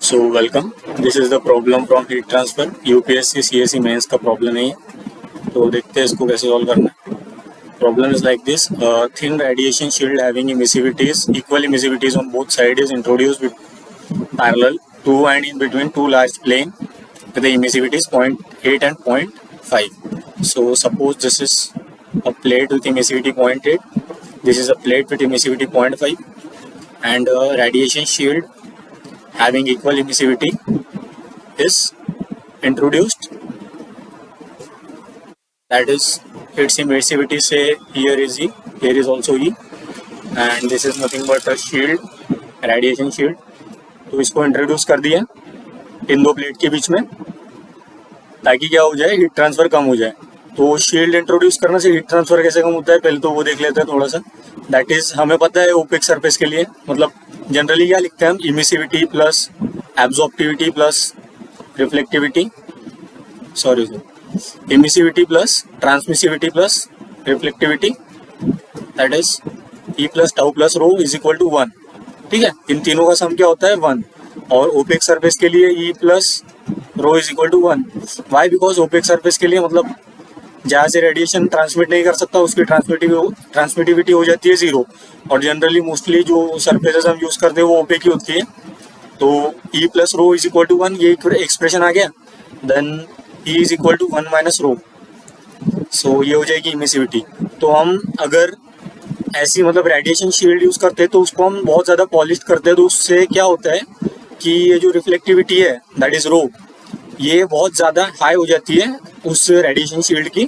So welcome, this is the problem from heat transfer. UPSC CSC mains का problem है ये। तो देखते हैं इसको कैसे सॉल्व करना है। Problem is like this: thin radiation shield having emissivities, equal emissivities on both side is introduced with parallel to and in between two large plane with the emissivity is 0.8 and 0.5. So suppose this is a plate with emissivity 0.8, this is a plate with emissivity 0.5, and a radiation shield having equal emissivity is introduced. That is, its emissivity, say here is E, here is also E, and this is nothing but a shield, radiation shield. तो इसको introduce कर दिया इन दो plate के बीच में ताकि क्या हो जाए, हीट ट्रांसफर कम हो जाए। तो शील्ड इंट्रोड्यूस करने से हीट ट्रांसफर कैसे कम होता है, पहले तो वो देख लेते हैं थोड़ा सा। दैट इज, हमें पता है ओपेक सरफेस के लिए मतलब जनरली क्या लिखते हैं हम, emissivity plus absorptivity plus reflectivity, sorry emissivity plus transmissivity plus reflectivity, that is E plus tau plus rho is equal to 1। ठीक है, इन तीनों का सम क्या होता है 1। और ओपेक सरफेस के लिए e plus rho is equal to 1। Why? Because opaque surface के लिए मतलब जहाँ से रेडिएशन ट्रांसमिट नहीं कर सकता उसकी ट्रांसमिटिविटी हो जाती है 0। और जनरली मोस्टली जो सरफेसेस हम यूज़ करते हैं वो ओपेक ही होती है। तो e plus rho is equal to 1, ये एक्सप्रेशन आ गया। Then e is equal to 1 minus rho, so ये हो जाएगी इमिसिविटी। तो हम अगर ऐसी मतलब रेडिएशन शील्ड यूज़ करते हैं तो उसको हम बहुत ज़्यादा पॉलिश करते हैं, तो उससे क्या होता है कि ये जो रिफ्लेक्टिविटी है दैट इज़ रो, ये बहुत ज़्यादा हाई हो जाती है उस रेडिएशन शील्ड की।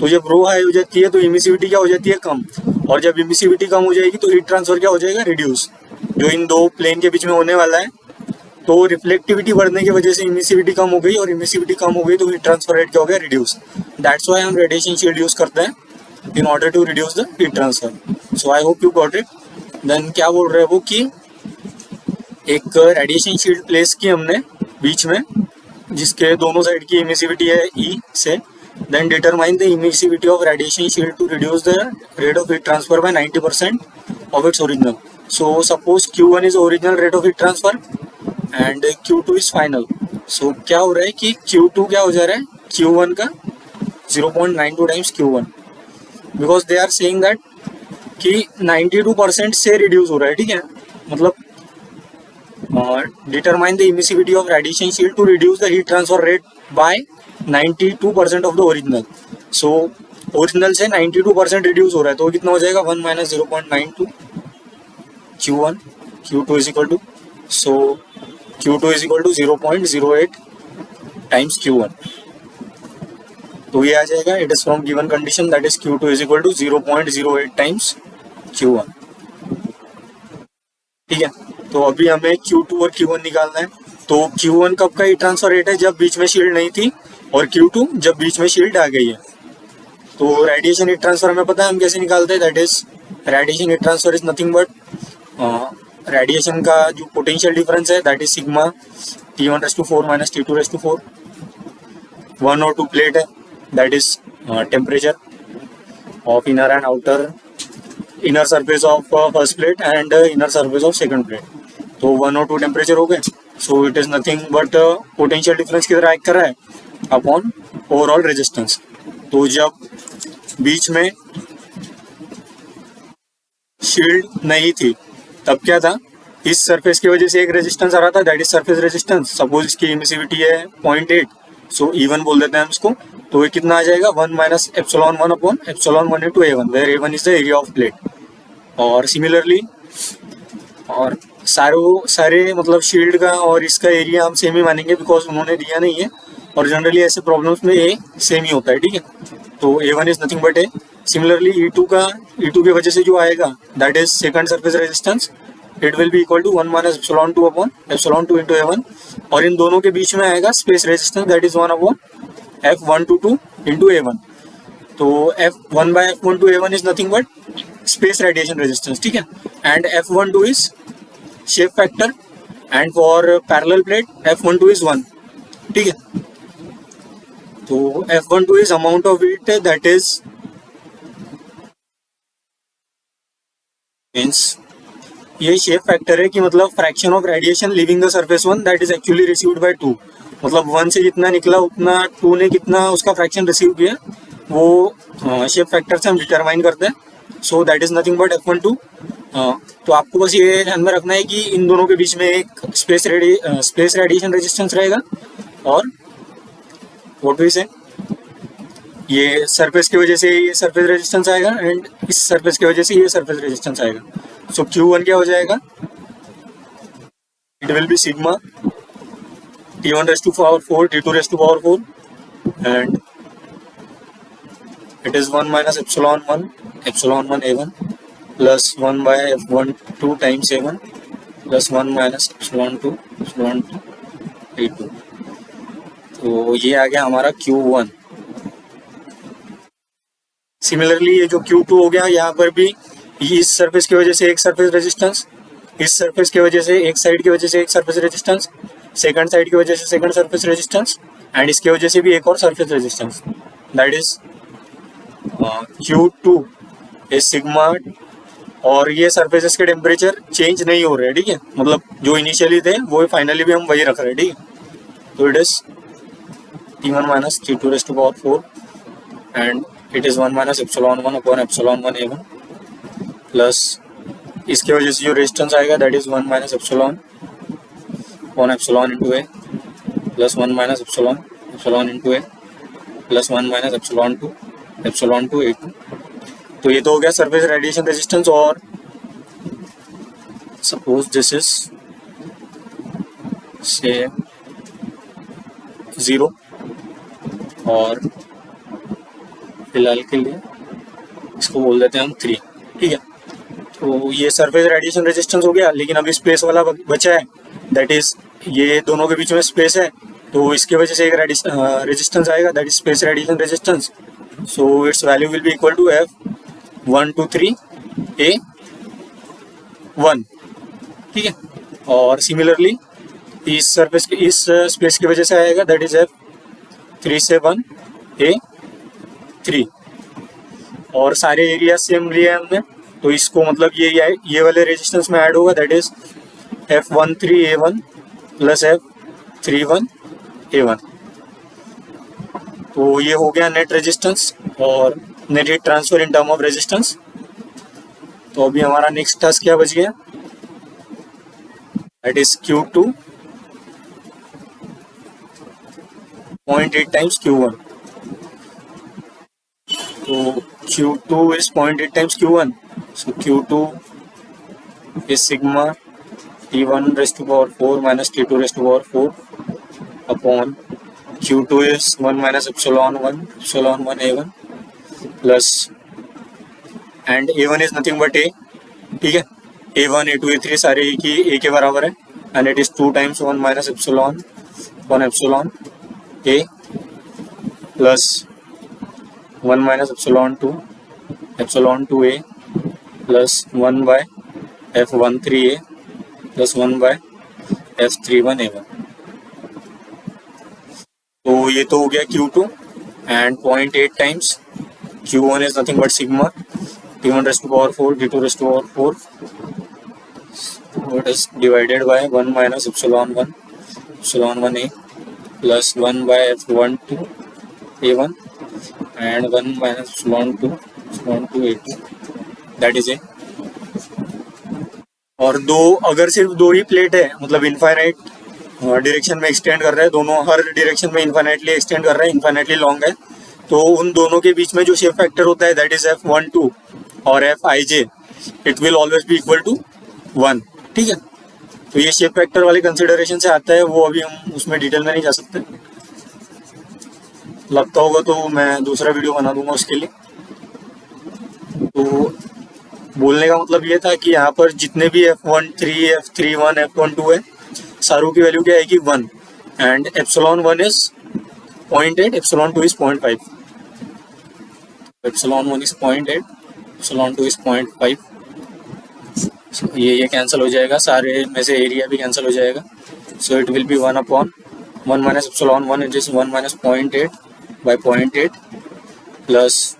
तो जब रो हाई हो जाती है तो इमिसिविटी क्या हो जाती है, कम। और जब इमिसिविटी कम हो जाएगी तो हीट ट्रांसफर क्या हो जाएगा, रिड्यूस, जो इन दो प्लेन के बीच में होने वाला है। तो रिफ्लेक्टिविटी बढ़ने की वजह से इमिसिविटी कम हो गई, और इमिसिविटी कम हो गई तो हीट ट्रांसफर रेट क्या हो गया, रिड्यूस। दैट्स वाई हम रेडिएशन शील्ड यूज़ करते हैं in order to reduce the heat transfer. So I hope you got it. Then क्या बोल रहे हैं वो कि एक रेडिएशन शील्ड प्लेस की हमने बीच में, जिसके दोनों साइड की इमिसिविटी है ई से। Then determine the emissivity of radiation shield to reduce the rate of heat transfer by 90% of its original. So suppose Q1 is original rate of heat transfer and Q2 is final. So क्या हो रहा है कि Q2 क्या हो जा रहा है, Q1 का 0.92 times Q1, because they are saying that कि 92% से रिड्यूस हो रहा है। ठीक है, मतलब determine the emissivity of radiation shield to reduce the heat transfer rate by 92% of the original. So original से 92% रिड्यूस हो रहा है, तो कितना हो जाएगा 1 minus 0.92 Q1, Q2 is equal to, so Q2 is equal to 0.08 times Q1। तो ये आ जाएगा, it is from given condition that is Q2 is equal to 0.08 times Q1। ठीक है, तो अभी हमें Q2 और Q1 निकालना है। तो Q1 कब का हीट ट्रांसफर रेट है, जब बीच में शील्ड नहीं थी, और Q2 जब बीच में शील्ड आ गई है। तो रेडिएशन हीट ट्रांसफर हमें पता है हम कैसे निकालते हैं, that is radiation heat transfer is nothing but radiation का जो पोटेंशियल डिफरेंस है that is sigma T1⁴ minus T2⁴। 1 और 2 प्लेट है, that is temperature of inner and outer, inner surface of first plate and inner surface of second plate. तो 1 और 2 temperature हो गए। So it is nothing but potential difference किधर act कर रहा है, अपॉन ओवरऑल रेजिस्टेंस। तो जब बीच में शील्ड नहीं थी तब क्या था, इस सरफेस की वजह से एक रेजिस्टेंस आ रहा था, that is surface resistance. Suppose इसकी इमिसिविटी है 0.8, सो E1 बोल देते हैं हम इसको। तो ये कितना आ जाएगा, 1 minus epsilon 1 upon epsilon 1 into A1, where A1 is the area of plate. और सिमिलरली और सारे मतलब शील्ड का और इसका एरिया हम सेम ही मानेंगे, बिकॉज उन्होंने दिया नहीं है, और जनरली ऐसे प्रॉब्लम्स में ए सेम ही होता है। ठीक है, तो A1 is nothing but A. Similarly E2 की वजह से जो आएगा that is second surface resistance, it will be equal to 1 minus epsilon 2 upon epsilon 2 into A1। और इन दोनों के बीच में आएगा space resistance, that is 1 upon F122 into A1। तो F1 by F12 A1 is nothing but space radiation resistance. ठीक है, and F12 is shape factor, and for parallel plate F12 is 1। ठीक है, तो F12 is amount of heat that is means ये shape factor है कि मतलब fraction of radiation living the surface one that is actually received by 2, मतलब 1 से जितना निकला उतना 2 ने कितना उसका फ्रैक्शन रिसीव किया वो शेप फैक्टर से हम डिटरमाइन करते हैं। So that is nothing but F12। तो आपको बस ये ध्यान में रखना है कि इन दोनों के बीच में एक स्पेस रेडिएशन रेजिस्टेंस रहेगा और व्हाट वी से ये सरफेस की वजह से ये सरफेस रेजिस्टेंस आएगा एंड इस सरफेस की वजह से ये सरफेस रेजिस्टेंस आएगा। सो Q1 क्या हो जाएगा, it will B sigma T1 raised to power 4 T2 raised to power 4 and it is 1 minus epsilon 1 A1 plus 1 by F12 times A1 plus 1 minus epsilon 2 A2। तो ये आ गया हमारा Q1। सिमिलरली ये जो Q2 हो गया, यहाँ पर भी इस सरफेस की वजह से एक सरफेस रेजिस्टेंस, इस सरफेस की वजह से एक साइड की वजह से एक सरफेस रेजिस्टेंस, सेकंड साइड की वजह से सेकंड सरफेस रेजिस्टेंस एंड इसकी वजह से भी एक और surface resistance, that is Q2 is sigma. और ये सरफेसेस के टेम्परेचर चेंज नहीं हो रहे, ठीक है, मतलब जो इनिशियली थे वो फाइनली भी हम वही रख रहे हैं, ठीक है। तो it is T1 minus T2 raised to power 4 and it is 1 minus epsilon 1 upon epsilon 1 A1 plus इसके वजह से जो रेजिस्टेंस आएगा that is 1 minus epsilon upon epsilon into A plus 1 minus epsilon into A plus 1 minus epsilon 2 A2। तो ये तो हो गया सरफेस रेडिएशन रेजिस्टेंस। और सपोज दिस इज से 0 और फिलहाल के लिए इसको बोल देते हैं हम 3, ठीक है। तो ये सरफेस रेडिएशन रेजिस्टेंस हो गया, लेकिन अभी स्पेस वाला बचा है, दैट इज ये दोनों के बीच में स्पेस है, तो इसकी वजह से एक रेजिस्टेंस आएगा that is space radiation resistance. So its value will be equal to F1 2 3 A1, ठीक है। और सिमिलरली इस सरफेस के इस स्पेस की वजह से आएगा दैट इज F3 से 1 A3। और सारे एरिया सेम लिए हमने, तो इसको मतलब ये वाले रेजिस्टेंस में ऐड होगा that is F13 A1 plus F31 A1। तो ये हो गया नेट रेजिस्टेंस और net heat transfer in term of resistance. तो अभी हमारा नेक्स्ट टास्क क्या बच गया, that is Q2 0.8 times Q1। तो Q2 is 0.8 times Q1, so Q2 is sigma T1 raised to power 4 minus T2 raised to power 4 upon Q2 is 1 minus epsilon 1 A1 plus and A1 is nothing but A, ठीक है। A1 A2 A3 सारे A के बराबर है and it is 2 times 1 minus epsilon 1 epsilon A plus 1 minus epsilon 2 A plus 1 by F13 A plus 1 by F31 A1। तो ये तो हो गया Q2 and 0.8 times Q1 is nothing but sigma T1 raised to power 4 T2 raised to power 4, so it is divided by 1 minus epsilon 1 A plus 1 by F12 A1 and 1 minus epsilon 2 A2, that is A। और अगर सिर्फ दो ही plate है, मतलब infinite direction में extend कर रहा है, दोनों हर डायरेक्शन में इनफाइनाइटली एक्सटेंड कर रहा है, इनफाइनाइटली लॉन्ग है, तो उन दोनों के बीच में जो शेप फैक्टर होता है दैट इज F12 और Fij, it will always be equal to 1, ठीक है। तो ये शेप फैक्टर वाले कंसिडरेशन से आता है, वो अभी हम उसमें डिटेल में नहीं जा सकते, लगता होगा तो मैं दूसरा वीडियो बना दूंगा उसके लिए। तो बोलने का मतलब ये था कि यहाँ पर जितने भी F13 F31 F12 है, सारों की वैल्यू क्या है कि 1 and epsilon 1 is 0.8, epsilon 2 is 0.5, epsilon 1 is 0.8, epsilon 2 is 0.5। so ये कैंसिल हो जाएगा, सारे में से एरिया भी कैंसिल हो जाएगा। So it will B 1 upon 1 minus epsilon 1, it is 1 minus 0.8 by 0.8 plus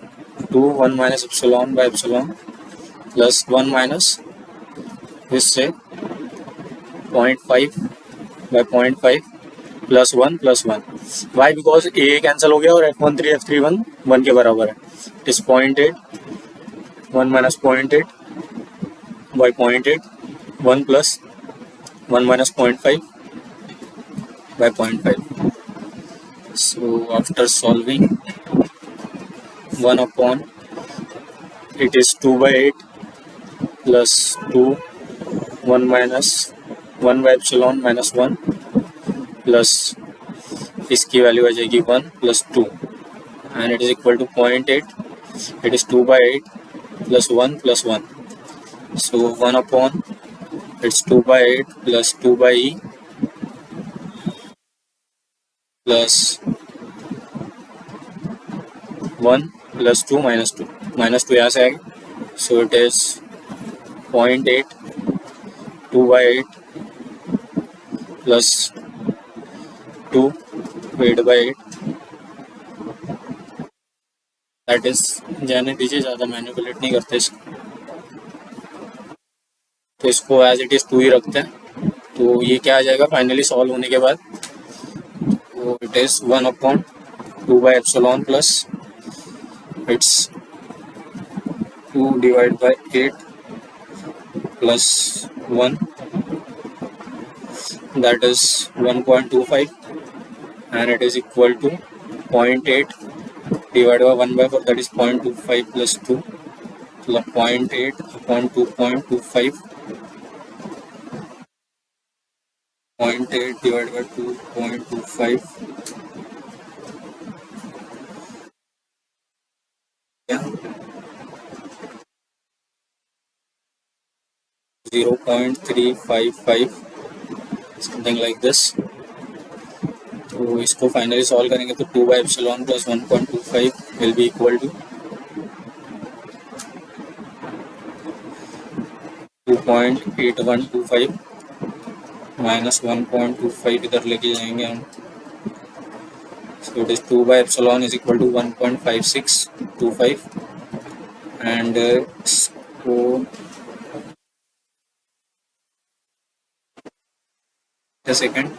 2 1 minus epsilon by epsilon plus 1 minus इससे 0.5 by 0.5 plus 1 plus 1. Why? Because A cancel हो गया और F13 F31 1 के बराबर है. It is 0.8 1 minus 0.8 by 0.8 1 plus 1 minus 0.5 by 0.5. So after solving 1 upon it is 2 by 8 plus 2 1 minus 1 by epsilon minus 1 plus इसकी value आ जाएगी 1 plus 2 and it is equal to 0.8. It is 2 by 8 plus 1 plus 1. So 1 upon it's 2 by 8 plus 2 by e plus 1 plus 2 minus 2. Minus 2 यहाँ से आएगा. So it is 0.8 2 by 8 plus 2 8 by 8. That is जाने दीजिए, ज़्यादा manipulate नहीं करते इसको. तो इसको एज इट इज़ 2 ही रखते हैं. तो ये क्या आ जाएगा फाइनली सॉल्व होने के बाद? तो it is 1 upon 2 by epsilon plus it's 2 divided by 8 plus 1, that is 1.25, and it is equal to 0.8 divided by 1 by 4, that is 0.25 plus 2 plus 0.8 upon 2.25. 0.8 divided by 2.25. Yeah. 0.355 something like this. तो इसको finally solve करेंगे तो 2 by epsilon plus 1.25 will be equal to 2.8125 minus 1.25 इधर लेके जाएंगे हम. So it is 2 by epsilon is equal to 1.5625 and so a second.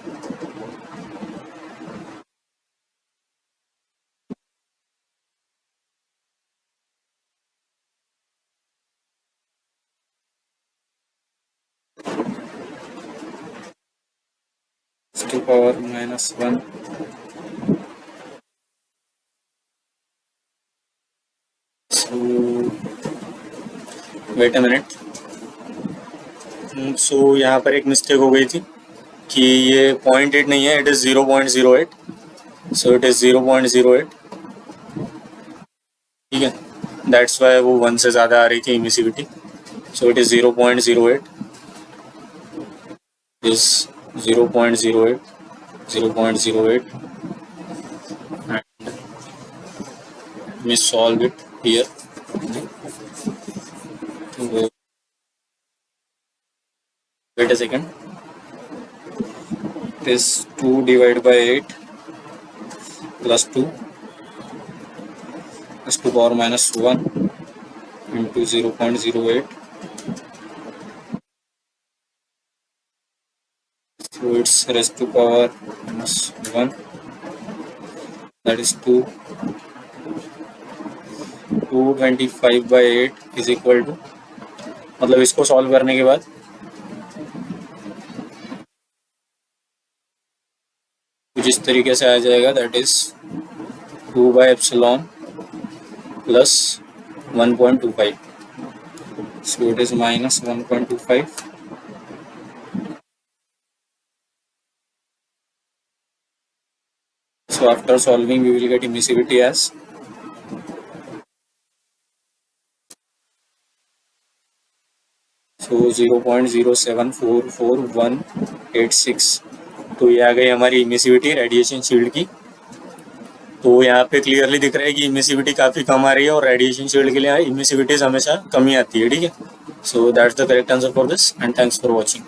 To power minus 1. So wait a minute. So यहाँ पर एक मिस्टेक हो गई थी कि ये 0.8 नहीं है, it is 0.08. So it is 0.08. ठीक है, दैट्स वाई वो 1 से ज़्यादा आ रही थी emissivity. So it is 0.08 is 0.08 and we solve it here. Wait a second. It is 2 divided by 8 plus 2 is to power minus 1 into 0.08. So it's raised to power minus 1, that is 225 by 8 is equal to, मतलब इसको solve करने के बाद कुछ इस तरीके से आ जाएगा, that is 2 by epsilon plus 1.25. So it is minus 1.25. So after solving we will get emissivity as so 0.0744186. तो ये आ गई हमारी इमिसिविटी रेडिएशन शील्ड की. तो यहाँ पे क्लियरली दिख रहा है कि इमिसिविटी काफ़ी कम आ रही है और रेडिएशन शील्ड के लिए इमिसिविटीज हमेशा कम ही आती है. ठीक है, so that's the correct answer for this and thanks for watching.